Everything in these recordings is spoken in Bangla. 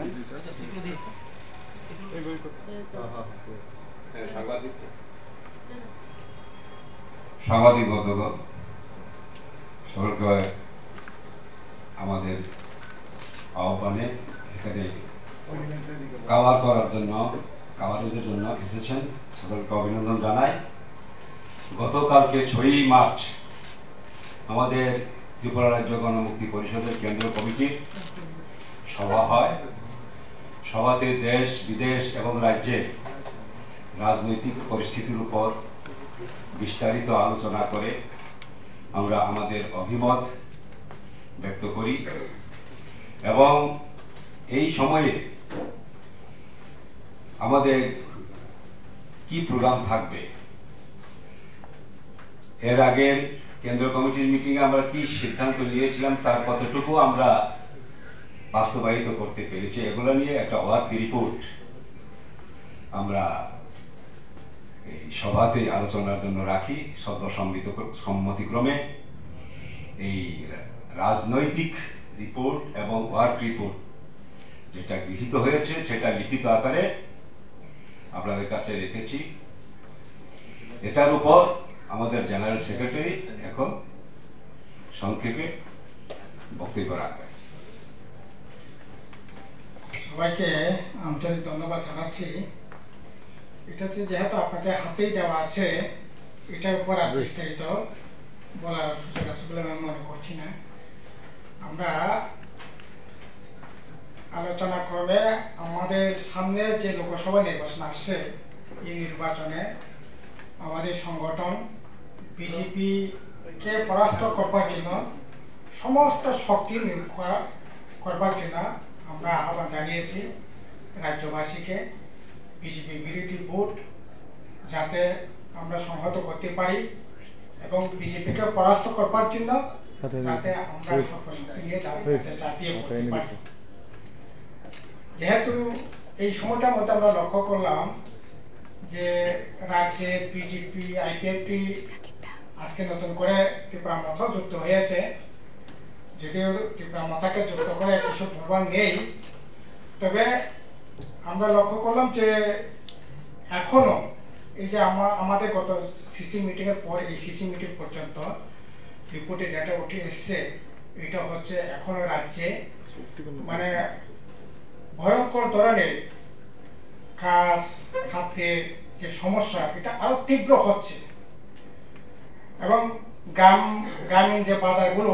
রাখবেন। সাংবাদিক বন্ধুগণ, সকলকে আমাদের আহ্বানে এখানে কাভারেজের জন্য এসেছেন, সকলকে অভিনন্দন জানাই। গতকালকে 6ই মার্চ আমাদের ত্রিপুরা রাজ্য গণমুক্তি পরিষদের কেন্দ্রীয় কমিটির সভা হয়। সভাতে দেশ বিদেশ এবং রাজ্যের রাজনৈতিক পরিস্থিতির উপর বিস্তারিত আলোচনা করে আমরা আমাদের অভিমত ব্যক্ত করি এবং এই সময়ে আমাদের কি প্রোগ্রাম থাকবে, এর আগের কেন্দ্রীয় কমিটির মিটিং এ আমরা কি সিদ্ধান্ত নিয়েছিলাম তার কতটুকু আমরা বাস্তবায়িত করতে পেরেছি, এগুলো নিয়ে একটা ওয়ার্ক রিপোর্ট আমরা এই সভাতে আলোচনার জন্য রাখি। সর্বসম্মতিক্রমে এই রাজনৈতিক রিপোর্ট এবং ওয়ার্ক রিপোর্ট যেটা গৃহীত হয়েছে সেটা লিখিত আকারে আপনাদের কাছে রেখেছি। এটার উপর আমাদের জেনারেল সেক্রেটারি এখন সংক্ষেপে বক্তব্য রাখবেন। সবাইকে আন্তরিক ধন্যবাদ জানাচ্ছি। এটাতে যেহেতু আপনাদের হাতেই দেওয়া আছে, এটার উপর আর বিস্তারিত বলার সুযোগ আছে বলে আমি মনে করছি না। আমরা আলোচনা করবে আমাদের সামনে যে লোকসভা নির্বাচন আসছে, এই নির্বাচনে আমাদের সংগঠন বিজেপি কে পরাস্ত করবার জন্য সমস্ত শক্তি নিয়োগ করবার জন্য আমরা আহ্বান জানিয়েছি রাজ্যবাসীকে। বিজেপি বিরোধী ভোট যাতে আমরা সংহত করতে পারি এবং বিজেপিকে পরাস্ত করবার জন্য যাতে আমরা সর্বশক্তি নিয়ে চাপিয়ে পড়তে পারি। যেহেতু এই সময়টার মধ্যে আমরা লক্ষ্য করলাম যে রাজ্যে বিজেপি আইপিএফটি আজকে নতুন করে ত্রিপুরা মথা যুক্ত হয়েছে, যদিও ত্রিপুরা মথাকে যুক্ত করে কিছু বলবার নেই, তবে আমরা লক্ষ্য করলাম যে এখনো এই যে আমাদের গত সিসি মিটিং এর পর এই সিসি মিটিং পর্যন্ত রিপোর্টে যেটা উঠে এসছে, এটা হচ্ছে এখনো রাজ্যে মানে ভয়ঙ্কর ধরনের কাজ খাদ্যের যে সমস্যা এটা আরো তীব্র হচ্ছে এবং গ্রামীণ যে বাজারগুলো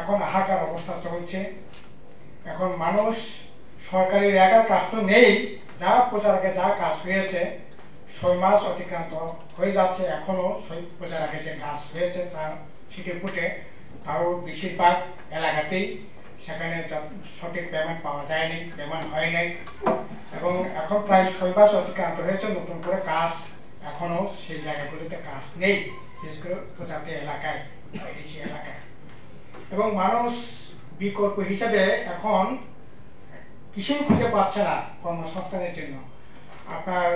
এখন হাহাকার অবস্থা চলছে। এখন মানুষ সরকারের একার কাজ তো নেই, যা প্রচার আগে যা কাজ হয়েছে 6 মাস অতিক্রান্ত হয়ে যাচ্ছে, এখনো প্রচার আগে যে কাজ হয়েছে তার ছিটে ফুটে তারও বেশিরভাগ এলাকাতেই সেখানে সঠিক পেমেন্ট পাওয়া যায়নি, পেমেন্ট হয় নাই এবং এখন প্রায় 6 মাস অতিক্রান্ত হয়েছে, নতুন করে কাজ এখনো সেই জায়গাগুলিতে কাজ নেই, বিশেষ করে প্রজাতি এলাকায় এডিসি এলাকায়। এবং মানুষ বিকল্প হিসাবে এখন কিছুই খুঁজে পাচ্ছে না কর্মসংস্থানের জন্য। আপনার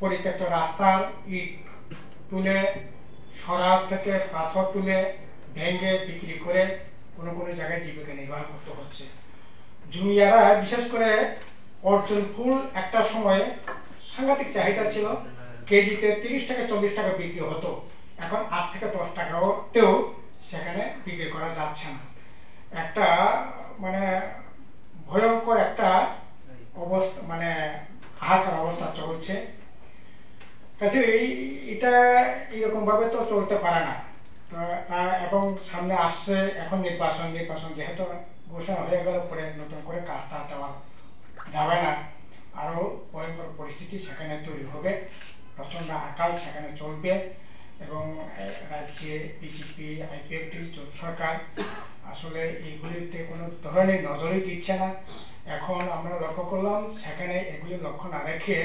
পরিত্যক্ত রাস্তার ইট তুলে, সরাব থেকে পাথর তুলে ভেঙে বিক্রি করে কোনো কোনো জায়গায় জীবিকা নির্বাহ করতে হচ্ছে। জুনিয়ারা বিশেষ করে অর্জুন ফুল একটা সময়ে সাংঘাতিক চাহিদা ছিল, কেজিতে 30 থেকে 40 টাকা বিক্রি হতো, এখন 8 থেকে 10 টাকাতেও সেখানে বিক্রি করা যাচ্ছে না। একটা মানে ভয়ঙ্কর একটা অবস্থা, মানে হাহাকার অবস্থা চলছে। কাছে এটা এরকম ভাবে তো চলতে পারে না। এবং সামনে আসছে এখন নির্বাচন যেহেতু ঘোষণা হয়ে গেল, পরে নতুন করে কাজটা দেওয়া যাবে না, আরো ভয়ঙ্কর পরিস্থিতি সেখানে তৈরি হবে, প্রচন্ড আকাল সেখানে চলবে এবং রাজ্যে বিজেপি আইপিএফটি জোট সরকার আসলে এইগুলিতে কোনো ধরনের নজরই দিচ্ছে না। এখন আমরা লক্ষ্য করলাম সেখানে এগুলি লক্ষ্য না রেখে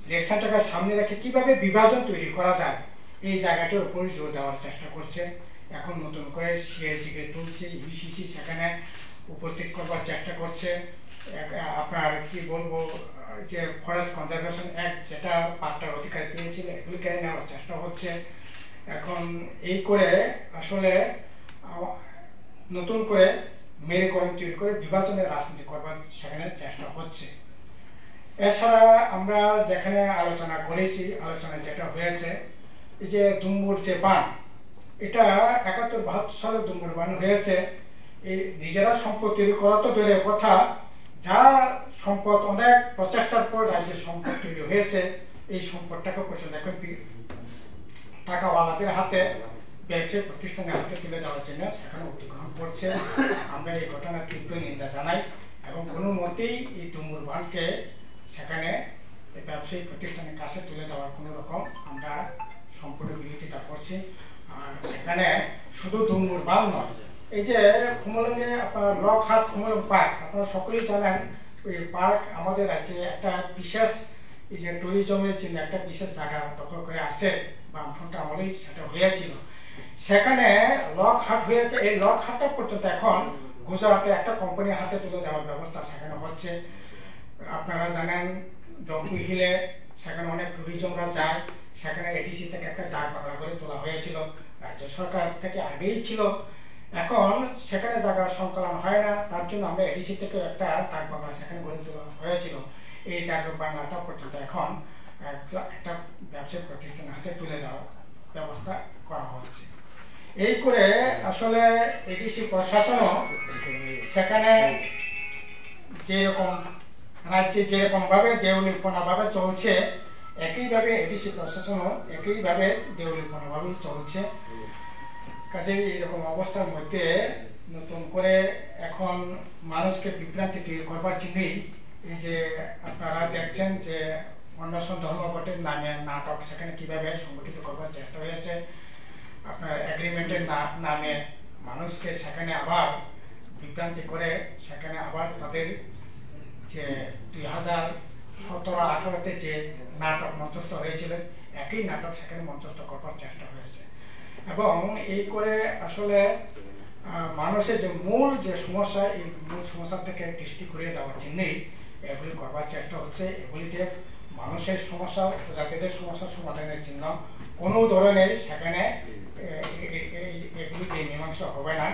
ইলেকশনটাকে সামনে রেখে কিভাবে বিভাজন তৈরি করা যায় এই জায়গাটার উপর জোর দেওয়ার চেষ্টা করছে। এখন নতুন করে সিআইজিকে তুলছে, ইউসিসি সেখানে উপস্থিত করবার চেষ্টা করছে। আপনার কি বলবো, যে ফরেস্ট কনজারভেশন অ্যাক্ট যেটা পাট্টার অধিকার পেয়েছিল এগুলি কেড়ে নেওয়ার চেষ্টা হচ্ছে। এখন এই করে আসলে নতুন করে মেরুকরণ তৈরি করে বিভাজনের রাজনীতি করবার সেখানে চেষ্টা হচ্ছে। এছাড়া আমরা যেখানে আলোচনা করেছি, আলোচনায় যেটা হয়েছে, এই যে দুম্বুর যে বান, এটা 71-72 সালে দুম্বুর বান হয়েছে। এই নিজেরা সম্পদ তৈরি করা তো দূরের কথা, যা সম্পদ অনেক প্রচেষ্টার পর রাজ্যের সম্পদ তৈরি হয়েছে, এই সম্পদটাকে পর্যন্ত এখন টাকাওয়ালাদের হাতে, ব্যবসায়িক প্রতিষ্ঠানের হাতে তুলে দেওয়ার জন্য সেখানে অধিগ্রহণ করছে। আমরা এই ঘটনার তীব্র নিন্দা জানাই এবং কোনো মতেই এই দুম্বুর বানকে সেখানে ব্যবসায়িক প্রতিষ্ঠানের কাছে তুলে দেওয়ার কোনো রকম আমরা সম্পূর্ণ বিরোধিতা করছি। সেখানে শুধু দুম্বুর বান নয়, এই যে খুমলুঙে আপনার লকহাট খুমলুং পার্ক, আপনারা সকলেই জানেন ওই পার্ক আমাদের রাজ্যে একটা বিশেষ, এই যে ট্যুরিজমের জন্য একটা বিশেষ জায়গা দখল করে আছে, বামফ্রন্ট আমলেই সেটা হয়েছিল। সেখানে লকহাট হয়েছে, এই লকহাটটা পর্যন্ত এখন গুজরাটে একটা কোম্পানির হাতে তুলে দেওয়ার ব্যবস্থা সেখানে হচ্ছে। আপনারা জানেন জম্পু হিলে সেখানে অনেক ট্যুরিজমরা যায়, সেখানে এডিসি থেকে একটা ডাক বাংলা করে তোলা হয়েছিল, রাজ্য সরকার থেকে আগেই ছিল। এখন সেখানে জায়গার সংকলন হয় না, তার জন্য আমরা এডিসি থেকে একটা ডাক বাংলা সেখানে গড়ে তোলা হয়েছিল। এই ডাক বাংলাটা পর্যন্ত এখন একটা ব্যবসায়িক প্রতিষ্ঠানের হাতে তুলে দেওয়ার ব্যবস্থা করা হচ্ছে। এই করে আসলে এডিসি প্রশাসনও সেখানে যেরকম রাজ্যে যেরকম ভাবে দেউলিপনা ভাবে চলছে, একইভাবে এডিসি প্রশাসনও একইভাবে দেউলিপনা ভাবে চলছে। কাজেই এরকম অবস্থার মধ্যে নতুন করে এখন মানুষকে বিভ্রান্তি তৈরি করবার জন্যই এই যে আপনারা দেখছেন যে অন্বেষণ ধর্মঘটের নামে নাটক সেখানে কিভাবে সংগঠিত করবার চেষ্টা হয়েছে, আপনার এগ্রিমেন্টের নামে মানুষকে সেখানে আবার বিভ্রান্তি করে সেখানে আবার তাদের যে 2017-18-তে যে নাটক মঞ্চস্থ হয়েছিল, একই নাটক সেখানে মঞ্চস্থ করবার চেষ্টা হয়েছে। এবং এই করে আসলে মানুষের যে মূল যে সমস্যা, এই মূল সমস্যা থেকে দৃষ্টি ঘুরিয়ে দেওয়ার জন্যই এগুলি করবার চেষ্টা হচ্ছে। এগুলিতে মানুষের সমস্যা, প্রজাতিদের সমস্যা সমাধানের জন্য কোনো ধরনের সেখানে এগুলিকে মীমাংসা হবে না।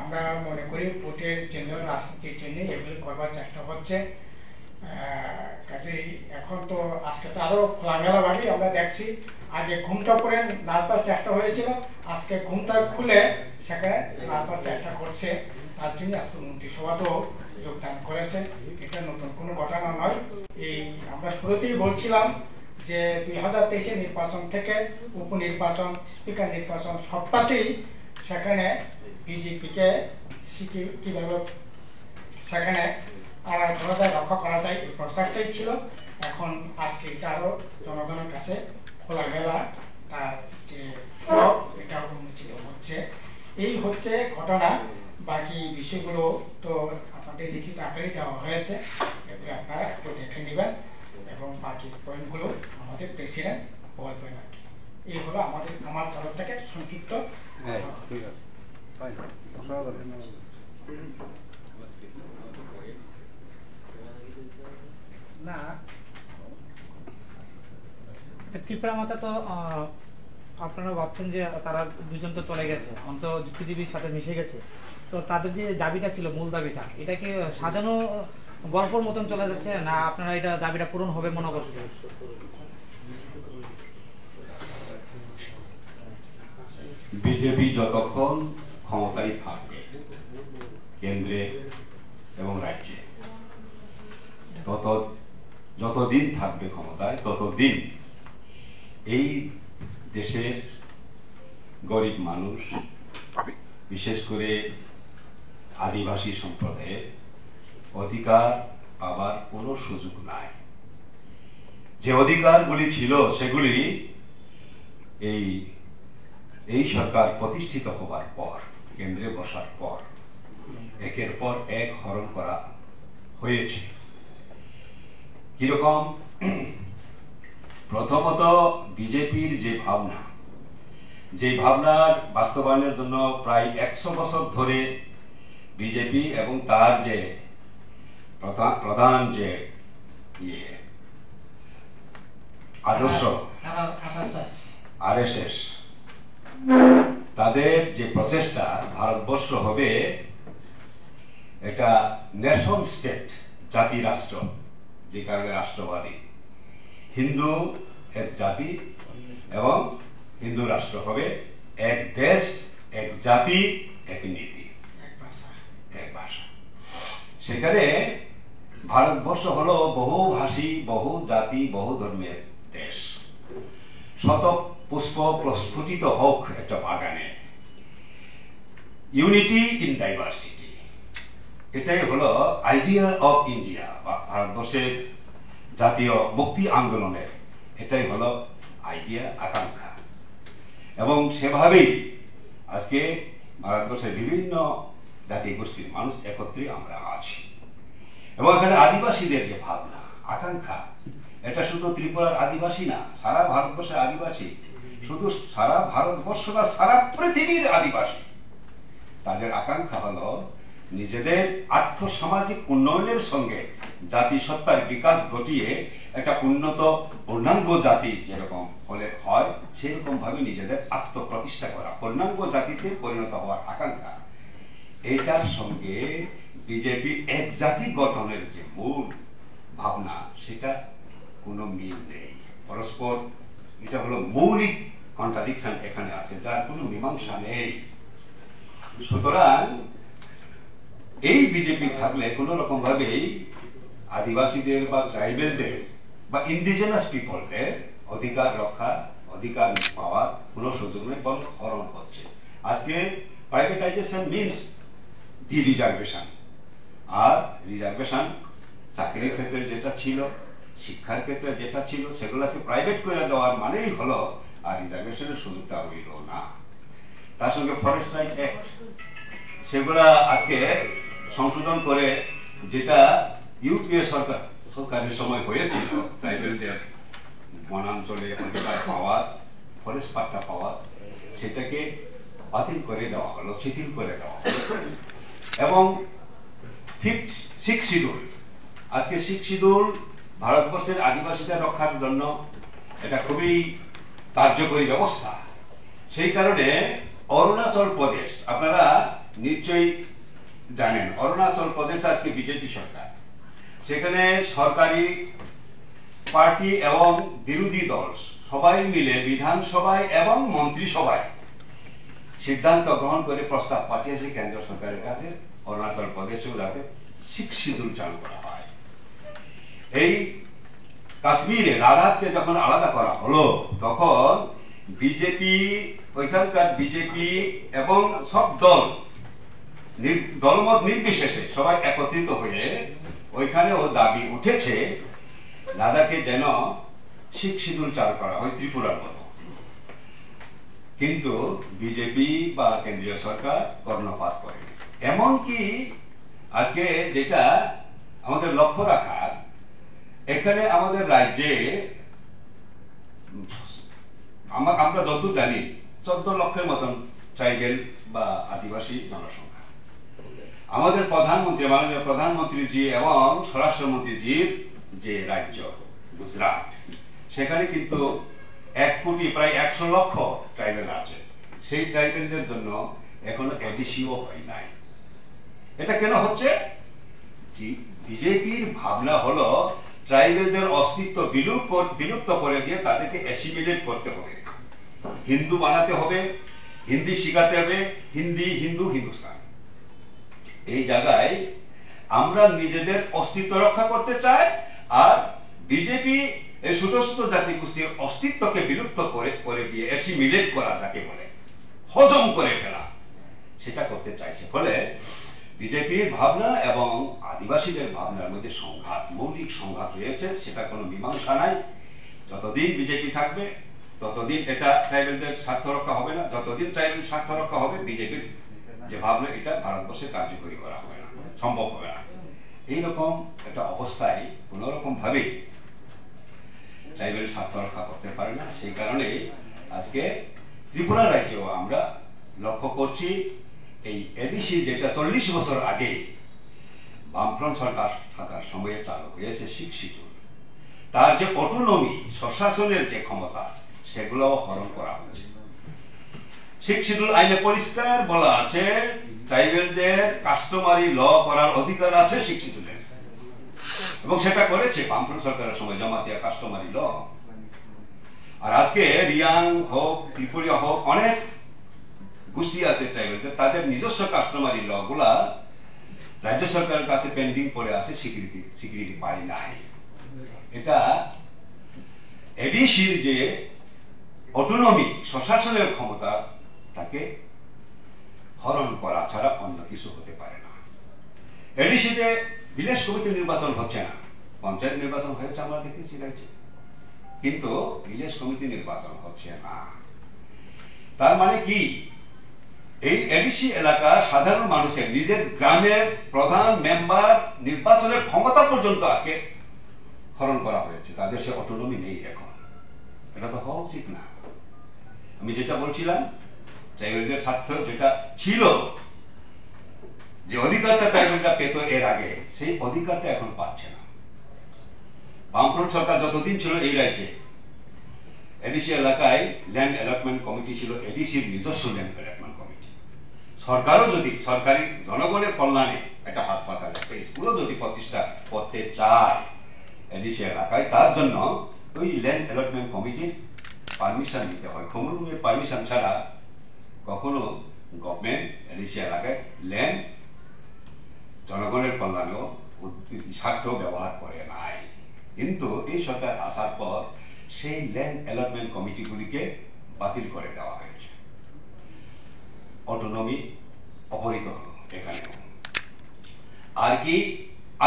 আমরা মনে করি ভোটের জন্য, রাজনীতির জন্য এগুলি করবার চেষ্টা হচ্ছে। কাজেই এখন তো আজকে তো আরো খোলামেলা ভাবে আমরা দেখছি, আগে ঘুমটা পরে নাচবার চেষ্টা হয়েছিল, আজকে ঘুমটা খুলে সেখানে নাচবার চেষ্টা করছে। তার জন্য আজকে মন্ত্রিসভাতেও যোগদান করেছে। এটা নতুন কোনো ঘটনা নয়। এই আমরা শুরুতেই বলছিলাম যে 2023 নির্বাচন থেকে উপনির্বাচন, স্পিকার নির্বাচন সবটাতেই সেখানে বিজেপিকে কিভাবে সেখানে আড়াল করা যায়, রক্ষা করা যায়, এই প্রচেষ্টাই ছিল। এখন আজকে এটা আরো জনগণের কাছে খোলামেলা তার যে সব এটা উন্মোচিত হচ্ছে। এই হচ্ছে ঘটনা। বাকি বিষয়গুলো তো আপনাদের লিখিত আকারে দেওয়া হয়েছে, এগুলো আপনারা একটু দেখে নেবেন এবং বাকি পয়েন্টগুলো আমাদের প্রেসিডেন্ট বলবেন আর কি। এই হলো আমার তরফ থেকে সংক্ষিপ্ত। না, ত্রিপুরা মাতা তো আপনারা ভাবছেন যে তারা দুজন তো চলে গেছে, অন্ত পৃথিবীর সাথে মিশে গেছে, তো তাদের যে দাবিটা ছিল, মূল দাবিটা, এটা কি সাজানো গল্পর মতন চলে যাচ্ছে, না আপনারা এটা দাবিটা পূরণ হবে মনে করছেন? বিজেপি যতক্ষণ ক্ষমতায় থাকবে কেন্দ্রে এবং রাজ্যে, যতদিন থাকবে ক্ষমতায় ততদিন এই দেশের গরিব মানুষ, বিশেষ করে আদিবাসী সম্প্রদায়ের অধিকার পাবার কোনো সুযোগ নাই। যে অধিকারগুলি ছিল সেগুলি এই সরকার প্রতিষ্ঠিত হবার পর, কেন্দ্রে বসার পর একের পর এক হরণ করা হয়েছে। কিরকম? প্রথমত বিজেপির যে ভাবনার বাস্তবায়নের জন্য প্রায় 100 বছর ধরে বিজেপি এবং তার যে প্রধান যে আদর্শ RSS, তাদের যে প্রচেষ্টা ভারতবর্ষ হবে একটা নেশন স্টেট, জাতি রাষ্ট্র, যে কারণে রাষ্ট্রবাদী। হিন্দু এক জাতি এবং হিন্দু রাষ্ট্র হবে এক দেশ, এক জাতি, এক নীতি, এক ভাষা। সেখানে ভারতবর্ষ হলো বহু ভাষী, বহু জাতি, বহু ধর্মের দেশ। শত পুষ্প প্রস্ফুটিত হোক একটা বাগানে, ইউনিটি ইন ডাইভার্সিটি, এটাই হলো আইডিয়া অফ ইন্ডিয়া বা ভারতবর্ষের জাতীয় মুক্তি আন্দোলনের এটাই হলো আইডিয়া, আকাঙ্ক্ষা। এবং সেভাবেই আজকে ভারতবর্ষের বিভিন্ন জাতি গোষ্ঠীর মানুষ একত্রে আমরা আছি। এবং এখানে আদিবাসীদের যে ভাবনা, আকাঙ্ক্ষা, এটা শুধু ত্রিপুরার আদিবাসী না, সারা ভারতবর্ষের আদিবাসী, শুধু সারা ভারতবর্ষ না, সারা পৃথিবীর আদিবাসী। তাদের আকাঙ্ক্ষা হলো নিজেদের আর্থসামাজিক উন্নয়নের সঙ্গে জাতিসত্তার বিকাশ ঘটিয়ে একটা উন্নত পূর্ণাঙ্গ জাতি যেরকম হলে হয় সেরকম ভাবে নিজেদের আত্মপ্রতিষ্ঠা করা, পূর্ণাঙ্গ জাতিতে পরিণত হওয়ার আকাঙ্ক্ষা। এটার সঙ্গে বিজেপি এক জাতি গঠনের যে মূল ভাবনা, সেটা কোনো মিল নেই, পরস্পর এটা হলো মৌলিক কন্ট্রাডিকশন এখানে আছে, যার কোনো মীমাংসা নেই। সুতরাং এই বিজেপি থাকলে কোন রকম ভাবে আদিবাসীদের বা ট্রাইবেলদের বা ইন্ডিজিনাস পিপলদের অধিকার রক্ষা, অধিকার পাওয়ার কোন সুযোগ নেই, বরং হরণ হচ্ছে। আজকে প্রাইভেটাইজেশন মিনস ডি রিজার্ভেশন, আর রিজার্ভেশন চাকরির ক্ষেত্রে যেটা ছিল, শিক্ষার ক্ষেত্রে যেটা ছিল, সেগুলোকে প্রাইভেট করে দেওয়ার মানেই হলো আর রিজার্ভেশনের সুযোগটা হইল না। তার সঙ্গে ফরেস্ট রাইট অ্যাক্ট, সেগুলা আজকে সংশোধন করে, যেটা ইউপিএ সরকারের সময় হয়েছিল, ট্রাইবেলদের বনাঞ্চলে অধিকার পাওয়ার, ফরেস্ট পাট্টা পাওয়ার, সেটাকে বাতিল করে দেওয়া হলো, শিথিল করে দেওয়া হলো। এবং সিক্স শিডিউল, আজকে সিক্স শিডিউল ভারতবর্ষের আদিবাসীদের রক্ষার জন্য এটা খুবই কার্যকরী ব্যবস্থা। সেই কারণে অরুণাচল প্রদেশ, আপনারা নিশ্চয়ই জানেন, অরুণাচল প্রদেশ আজকে বিজেপি সরকার, সেখানে সরকারি পার্টি এবং বিরোধী দল সবাই মিলে বিধানসভায় এবং মন্ত্রিসভায় সিদ্ধান্ত গ্রহণ করে প্রস্তাব পাঠিয়েছে কেন্দ্র সরকারের কাছে, অরুণাচল প্রদেশেও যাতে সিক্স শিডিউল চালু করা হয়। এই কাশ্মীরে লাদাখকে যখন আলাদা করা হলো, তখন বিজেপি, ওইখানকার বিজেপি এবং সব দলমত নির্বিশেষে সবাই একত্রিত হয়ে ওইখানেও দাবি উঠেছে লাদাখে যেন সিক্স শিডিউল চালু করা হয় ত্রিপুরার মতো। কিন্তু বিজেপি বা কেন্দ্রীয় সরকার কর্ণপাত করে। এমনকি আজকে যেটা আমাদের লক্ষ্য রাখার, এখানে আমাদের রাজ্যে আমরা যত জানি 14 লক্ষের মতন ট্রাইবেল বা আদিবাসী জনসংখ্যা। আমাদের প্রধানমন্ত্রী, মাননীয় প্রধানমন্ত্রীজি এবং স্বরাষ্ট্রমন্ত্রীজির যে রাজ্য গুজরাট, সেখানে কিন্তু 1 কোটি প্রায় 100 লক্ষ ট্রাইবেল আছে। সেই ট্রাইবেলদের জন্য এখনো এডিসিও হয় নাই। এটা কেন হচ্ছে? বিজেপির ভাবনা হলো ট্রাইবেলদের অস্তিত্ব বিলুপ্ত করে দিয়ে তাদেরকে অ্যাসিমিলেট করতে হবে, হিন্দু বানাতে হবে, হিন্দি শিখাতে হবে, হিন্দি, হিন্দু, হিন্দুস্তান। এই জায়গায় আমরা নিজেদের অস্তিত্ব রক্ষা করতে চাই, আর বিজেপি এই ছোট ছোট জাতি গোষ্ঠীর অস্তিত্বকে বিলুপ্ত করে দিয়ে অ্যাসিমিলেট করা, যাকে বলে হজম করে ফেলা, সেটা করতে চাইছে। ফলে বিজেপির ভাবনা এবং আদিবাসীদের ভাবনার মধ্যে সংঘাত, মৌলিক সংঘাত রয়েছে, সেটা কোনো মীমাংসা নাই। যতদিন বিজেপি থাকবে ততদিন এটা ট্রাইবেলদের স্বার্থ রক্ষা হবে না, যতদিন ট্রাইবেল স্বার্থ রক্ষা হবে বিজেপির যে ভাবনা, এটা ভারতবর্ষে কার্যকরী করা হবে না, সম্ভব হবে না। এইরকম একটা অবস্থায় কোন রকম ভাবে ট্রাইবেল স্বার্থ রক্ষা করতে পারে না। সেই কারণে আজকে ত্রিপুরা রাজ্যেও আমরা লক্ষ্য করছি, এই এডিসি যেটা 40 বছর আগে বামফ্রন্ট সরকার থাকার সময়ে চালু হয়েছে সিক্স শিডিউল, তার যে অটোনমি, স্বশাসনের যে ক্ষমতা, সেগুলো হরণ করা হচ্ছে। 6 শিডিউল আইনে পরিষ্কার বলা আছে ট্রাইবেলদের কাস্টমারি ল করার অধিকার আছে 6 শিডিউলে, এবং সেটা করেছে বামফ্রন্ট সরকারের সময় জমা দেওয়া কাস্টমারি ল। আর আজকে রিয়াং হোক, ত্রিপুরা হোক, অনেক গোষ্ঠী আছে ট্রাইবেলদের, তাদের নিজস্ব কাস্টমারি ল গুলা রাজ্য সরকারের কাছে পেন্ডিং পড়ে আছে, স্বীকৃতি পায় নাই। এটা এডিসির যে অটোনমি, স্বশাসনের ক্ষমতা, তাকে হরণ করা ছাড়া অন্য কিছু হতে পারে না। এডিসিতে ভিলেজ কমিটি নির্বাচন হচ্ছে না, পঞ্চায়েত নির্বাচন হয়েছে আমরা দেখেছি রাজ্যে, কিন্তু ভিলেজ কমিটি নির্বাচন হচ্ছে না। তার মানে কি, এই এডিসি এলাকা সাধারণ মানুষের নিজের গ্রামের প্রধান মেম্বার নির্বাচনের ক্ষমতা পর্যন্ত আজকে হরণ করা হয়েছে, তাদের সে অটোনমি নেই এখন। এটা তো হওয়া উচিত না। আমি যেটা বলছিলাম, ট্রাইবেলদের স্বার্থ যেটা ছিল, যে অধিকারটা ট্রাইবেলরা পেত এর আগে, সেই অধিকারটা এখন পাচ্ছে না। বামফ্রন্ট সরকার যতদিন ছিল এই রাজ্যে, এডিসি এলাকায় ল্যান্ড অ্যালটমেন্ট কমিটি ছিল, এডিসির নিজস্ব ল্যান্ড অ্যালটমেন্ট কমিটি। সরকারও যদি সরকারি জনগণের কল্যাণে একটা হাসপাতাল, একটা স্কুলও যদি প্রতিষ্ঠা করতে চায় এডিসি এলাকায়, তার জন্য ওই ল্যান্ড অ্যালটমেন্ট কমিটির পারমিশন নিতে হয়। খমরুমের পারমিশন ছাড়া কখনো গভর্নমেন্ট এডিসি এলাকায় ল্যান্ড জনগণের কল্যাণেও স্বার্থ ব্যবহার করে নাই। কিন্তু এই সরকার আসার পর সেই ল্যান্ড অ্যালটমেন্ট কমিটিগুলিকে বাতিল করে দেওয়া হয়েছে, অটোনমি অপহৃত হল এখানে। আর কি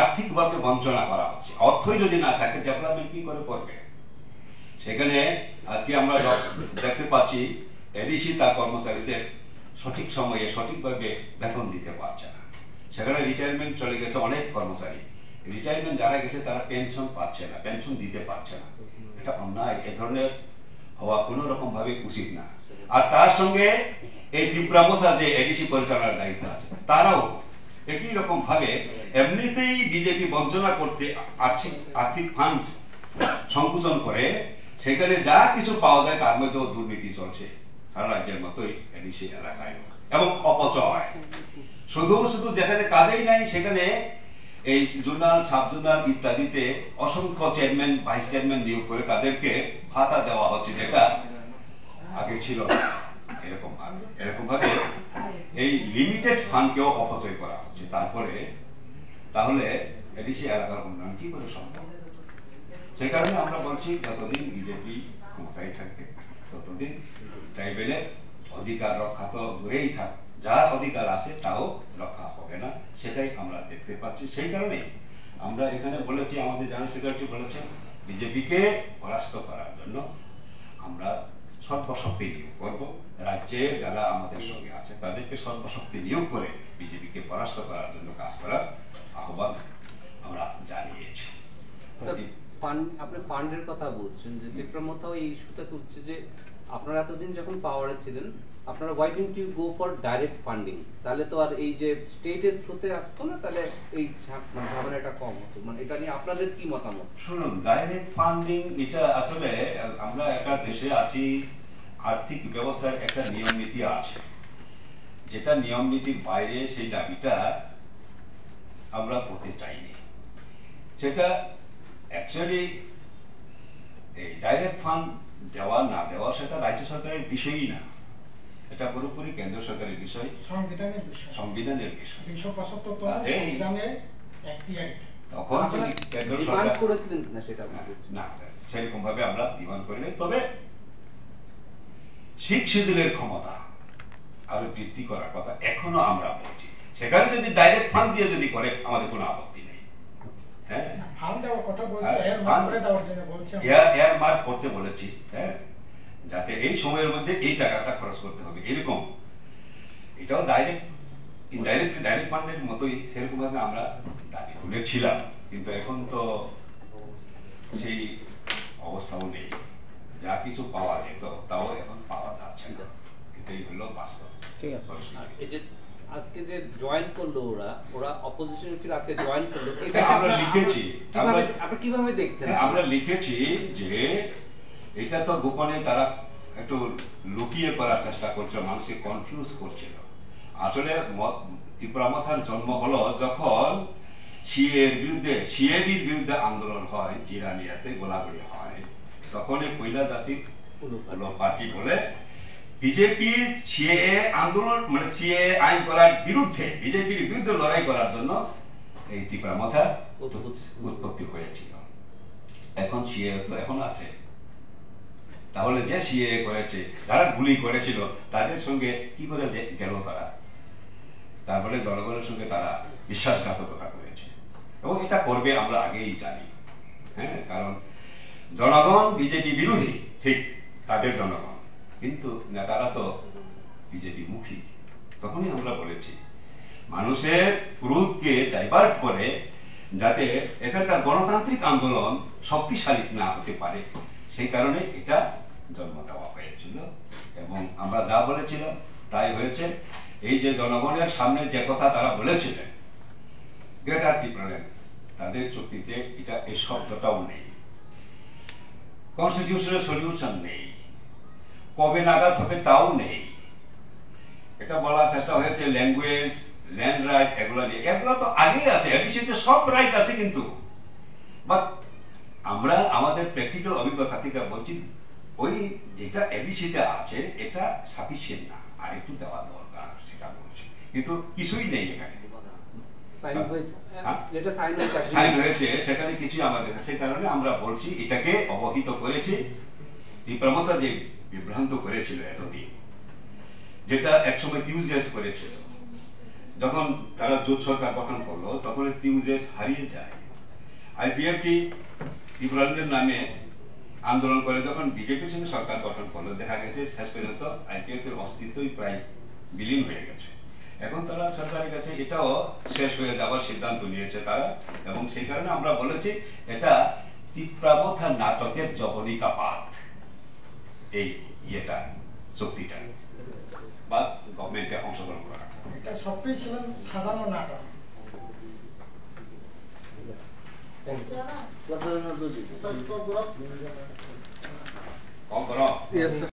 আর্থিকভাবে বঞ্চনা করা হচ্ছে। অর্থই যদি না থাকে, ডেভেলপমেন্ট কি করে করবে? সেখানে আজকে আমরা দেখতে পাচ্ছি এডিসি তার কর্মচারীদের সঠিক সময়ে সঠিকভাবে বেতন দিতে পারছে না। সেখানে রিটায়ারমেন্ট চলে গেছে অনেক কর্মচারী, রিটায়ারমেন্ট যারা গেছে তারা পেনশন পাচ্ছে না, পেনশন দিতে পারছে না। এটা অন্যায়, এ ধরনের হওয়া কোন রকম ভাবে উচিত না। আর তার সঙ্গে এই তীব্রামথা যে এডিসি পরিচালনার দায়িত্ব আছে, তারাও একই রকম ভাবে এমনিতেই বিজেপি বঞ্চনা করতে আর্থিক ফান্ড সংকুচন করে, সেখানে যা কিছু পাওয়া যায় তার মধ্যেও দুর্নীতি চলছে সারা রাজ্যের মতোই এডিসি এলাকায়, এবং অপচয়। শুধু যেখানে কাজেই নাই, সেখানে এই জোনাল, সাব জোনাল ইত্যাদিতে অসংখ্য চেয়ারম্যান, ভাইস চেয়ারম্যান নিয়োগ করে তাদেরকে ভাতা দেওয়া হচ্ছে, যেটা আগে ছিল। এরকম ভাবে এই লিমিটেড ফান্ডকেও অপচয় করা হচ্ছে। তাহলে এডিসি এলাকার উন্নয়ন কি করে সম্ভব? সেই কারণে আমরা বলছি, যতদিন বিজেপি ক্ষমতায় থাকবে ততদিন ট্রাইবেলের অধিকার রক্ষা তো দূরেই থাক, যার অধিকার আছে তাও রক্ষা হবে না, সেটাই আমরা দেখতে পাচ্ছি। সেই কারণে আমরা এখানে বলেছি, আমাদের জেনারেল সেক্রেটারি বলেছেন, বিজেপিকে পরাস্ত করার জন্য আমরা সর্বশক্তি নিয়োগ করব। রাজ্যের যারা আমাদের সঙ্গে আছে তাদেরকে সর্বশক্তি নিয়োগ করে বিজেপিকে পরাস্ত করার জন্য কাজ করার আহ্বান আমরা জানিয়েছি। আপনি ফান্ডের কথা বলছেন, যে তীব্রমথাও এই ইস্যুটা তুলছে যে আপনারা এতদিন যখন পাওয়ারে ছিলেন, আপনারা why didn't you go for direct funding? তাহলে তো আর এই যে স্টেটের থ্রুতে আসতো না, তাহলে এই ঝামেলাটা কম হতো। মানে এটা নিয়ে আপনাদের কি মতামত? শুনুন, ডাইরেক্ট ফান্ডিং এটা আসলে আমরা একটা দেশে আছি, আর্থিক ব্যবস্থার একটা নিয়ম নীতি আছে, যেটা নিয়ম নীতির বাইরে সেই দাবিটা আমরা করতে চাইনি। সেটা অ্যাকচুয়ালি এই ডাইরেক্ট ফান্ড দেওয়া না দেওয়া সেটা রাজ্য সরকারের বিষয়ই না, এটা পুরোপুরি কেন্দ্র সরকারের বিষয়, সংবিধানের বিষয়। 275 সংবিধানের তখন কেন্দ্র সরকার করেছিলেন না, সেটা না, সেরকম ভাবে আমরা ডিমান্ড করিনি। তবে 6 শিডিউলের ক্ষমতা আরো বৃদ্ধি করার কথা এখনো আমরা বলছি। সেখানে যদি ডাইরেক্ট ফান্ড দিয়ে যদি করে, আমাদের কোনো আপত্তি নেই। হ্যাঁ, এয়ার মার্ক করতে বলেছি, হ্যাঁ, যাতে এই সময়ের মধ্যে এই টাকাটা খরচ করতে হবে, এরকম। এটাও ডাইরেক্ট ফান্ডের মতোই সেরকম ভাবে আমরা দাবি তুলেছিলাম, কিন্তু এখন তো সেই অবস্থাও নেই। যা কিছু পাওয়া যেত তাও এখন পাওয়া যাচ্ছে না, এটাই হলো বাস্তব। ঠিক আছে, এই যে আজকে যে জয়েন করলো ওরা অপোজিশন ছিল, আজকে জয়েন করলো, এটা আমরা লিখেছি। আপনি কিভাবে দেখছেন? আমরা লিখেছি যে এটা তো গোপনে তারা একটু লুকিয়ে করার চেষ্টা করছিল, মানুষকে কনফিউজ করছিল। আসলে ত্রিপুরা মাথার জন্ম হলো যখন সিএবির বিরুদ্ধে আন্দোলন হয়, জিরানিয়াতে গোলাগুলি হয়, তখন এই পয়লা জাতি পার্টি বলে বিজেপির সিএএ আন্দোলন মানে সিএএ আইন করার বিরুদ্ধে, বিজেপির বিরুদ্ধে লড়াই করার জন্য এই ত্রিপুরা মাথা উৎপত্তি হয়েছিল। এখন সিএএ তো এখন আছে, তাহলে যে সিএএ করেছে, যারা গুলি করেছিল তাদের সঙ্গে কি করে গেল তারা? তারপরে জনগণের সঙ্গে তারা বিশ্বাসঘাতকতা করেছে, এবং এটা করবে আমরা আগেই জানি। হ্যাঁ, কারণ জনগণ বিজেপি বিরোধী, ঠিক তাদের জনগণ, কিন্তু নেতারা তো বিজেপি মুখী। তখনই আমরা বলেছি মানুষের ক্রোধকে ডাইভার্ট করে যাতে এখানকার গণতান্ত্রিক আন্দোলন শক্তিশালী না হতে পারে, সেই কারণে এটা জন্ম দেওয়া হয়েছিল। এবং আমরা যা বলেছিলাম তাই হয়েছে। এই যে জনগণের সামনে যে কথা তারা বলেছিলেন, গ্রেটার ত্রিপুরাল্যান্ড, তাদের চুক্তিতে এটা এই শব্দটাও নেই, কনস্টিটিউশনাল সলিউশন নেই, কবে নাগাদ হবে তাও নেই। এটা বলার চেষ্টা হয়েছে ল্যাঙ্গুয়েজ, ল্যান্ড রাইট, এগুলো নিয়ে। এগুলো তো আগেই আছে, এবিসিতে সব রাইট আছে, কিন্তু বাট আমরা আমাদের প্র্যাকটিক্যাল অভিজ্ঞতা থেকে বলছি ওই যেটা এবিসিতে আছে এটা সাফিসিয়েন্ট না, আর একটু দেওয়া দরকার, সেটা বলছি। কিন্তু কিছুই নেই এখানে, সাইন হয়েছে সেখানে কিছুই আমাদের, সেই কারণে আমরা বলছি এটাকে অবহিত করেছি। ত্রিপুরা যে বিভ্রান্ত করেছিল এতদিন, যেটা একসময় টিউজেস করেছিল, যখন তারা জোট সরকার গঠন করলো তখন টিউজেস হারিয়ে যায়। আইপিএফটি ত্রিপুরাল্যান্ডের নামে আন্দোলন করে যখন বিজেপির সঙ্গে সরকার গঠন করলো, দেখা গেছে শেষ পর্যন্ত আইপিএফ এর অস্তিত্বই প্রায় বিলীন হয়ে গেছে। এখন তারা সরকারের কাছে এটাও শেষ হয়ে যাওয়ার সিদ্ধান্ত নিয়েছে তারা, এবং সেই কারণে আমরা বলেছি এটা ত্রিপুরা নাটকের জবনিকা পাঠ, এই ইয়েটা চুক্তিটা বা গভর্নমেন্টে অংশগ্রহণ করা, এটা সবটাই ছিল সাজানো নাটক। কম করো।